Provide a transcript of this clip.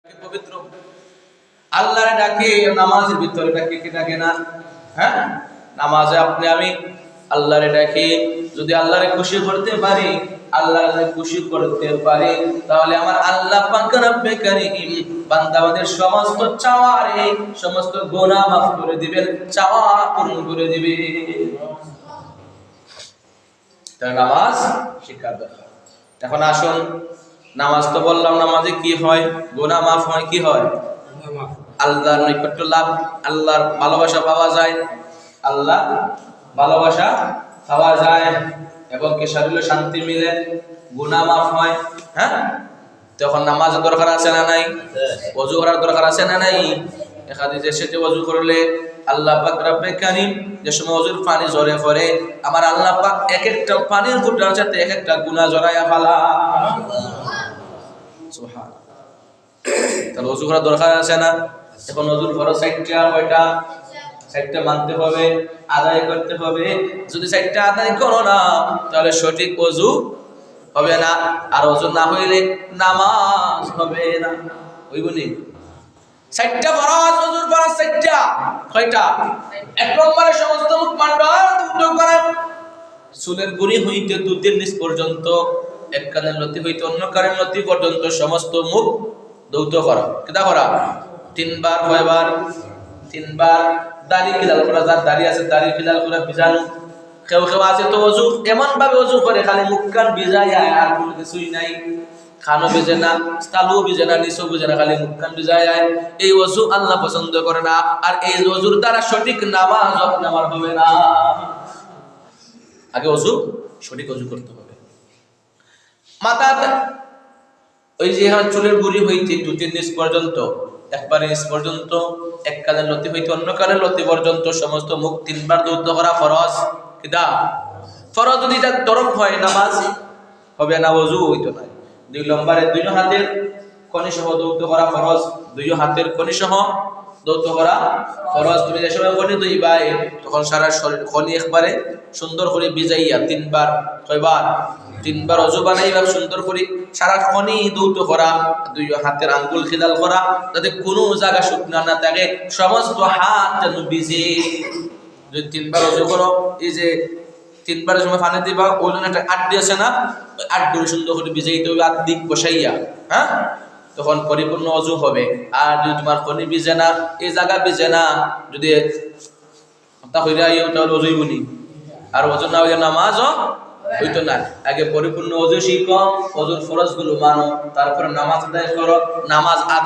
পবিত্র আল্লাহরে ডাকে নামাজের ভিতরে ডাকে কি ডাকে না? হ্যাঁ, নামাজে আপনি আমি আল্লাহরে ডাকি, যদি আল্লাহরে খুশি করতে পারি, আল্লাহরে খুশি করতে পারি, তাহলে আমার আল্লাহ পাক রব্বে কারীম বান্দাদের সমস্ত চাওয়ারে সমস্ত গুনাহ মাফ করে দিবেন, চাওয়া পূরণ করে দিবেন। তাই নামাজ শিক্ষার দরকার। এখন আসুন, নামাজ তো বললাম, নামাজে কি হয়? গুনাহ মাফ হয়। কি হয়? আল্লাহর নৈকট্য লাভ, আল্লাহর ভালোবাসা পাওয়া যায়, আল্লাহ ভালোবাসা পাওয়া যায় এবং কি শরীরে শান্তি মিলে, গুনাহ মাফ হয়। হ্যাঁ, তখন নামাজের দরকার আছে না নাই? ওযু করার দরকার আছে না নাই? হাদিসে এসেছে ওযু করলে আল্লাহ পাক রব্বে কারীম যে সময় ওযুর পানি ঝরে পড়ে, আমার আল্লাহ পাক এক একটা পানির ফোঁটার সাথে এক একটা গুনাহ জড়ায়া ফেলা। সুবহানাল্লাহ। তাহলে ওযু করার দরকার আছে না? এখন ওযুর ফরজ 60টা, কয়টা? 60টা মানতে হবে, আদায় করতে হবে। যদি 60টা আদায় করো না, তাহলে সঠিক ওযু হবে না, আর ওযু না হইলে নামাজ হবে না। হইবনি? 60টা ফরজ, ওযুর ফরজ 60টা, কয়টা? এক নম্বরে সমস্ত মুখ মণ্ডল ধৌত করা, চুলের গুড়ি হইতে দুধের নিচ পর্যন্ত, এক কানের লতি হইতে অন্য কানের লতি পর্যন্ত সমস্ত মুখ ধৌত করা। কেদা করা? 3 বার। কয়বার? 3 বার। দাড়ি খিলাল করা, যার দাড়ি আছে দাড়ি খিলাল করা, ভিজানো। কেউ কেউ আছে তো ওযু এমন ভাবে ওযু করে খালি মুখ কান ভিজায় আর কোনো কিছুই নাই, খানো ভিজে না, তালুও ভিজে না, নিচও ভিজে না, খালি মুখ কান ভিজায়। এই ওযু আল্লাহ পছন্দ করে না, আর এই ওযুর দ্বারা সঠিক নামাজ আমার হবে না। আগে ওযু, সঠিক ওযু করতে হবে। মাথা ওই যে চুলের গুড়ি হইতে দুধের নিচ পর্যন্ত, একবারে নিচ পর্যন্ত, এক কানের লতি হইতে অন্য কানের লতি পর্যন্ত সমস্ত মুখ 3 বার ধৌত করা ফরজ। কিদা? ফরজ। যদি এটা তরক হয়, নামাজ হবে না, ওযু হইতো না। 2 নম্বরে 2 হাতের কনি সহ ধৌত করা ফরজ। 2 হাতের কনি সহ ধৌত করা ফরজ। তুমি যে সময় কনি ধুইবাই, তখন সারা শরীর কনি একবারে সুন্দর করে ভিজাইয়া 3 বার। কয়বার? 3 বার ওযু বানাইবা সুন্দর করে, সারা কনি ধৌত করা, 2 হাতের আঙ্গুল খিলাল করা, যাতে কোনো জায়গা শুকনা না থাকে, সমস্ত হাত যেন ভিজে। যদি 3 বার ওযু করো, এই যে 3 বারের সময় পানি দিবা, ওই জন্য একটা আড্ডি আছে না, আড্ডি সুন্দর করে ভিজাইতে হবে, আদিক বসাইয়া। হ্যাঁ, তখন পরিপূর্ণ ওযু হবে। আর যদি তোমার কনি ভিজে না, এই জায়গা ভিজে না, যদি তা হইরা তাহলে ওযুই বলি, আর ওযু না হইলে নামাজও হইতো না। আগে পরিপূর্ণ ওযু শিখো, ওযুর ফরজগুলো মানো, তারপরে নামাজ আদায় করো। নামাজ আদায়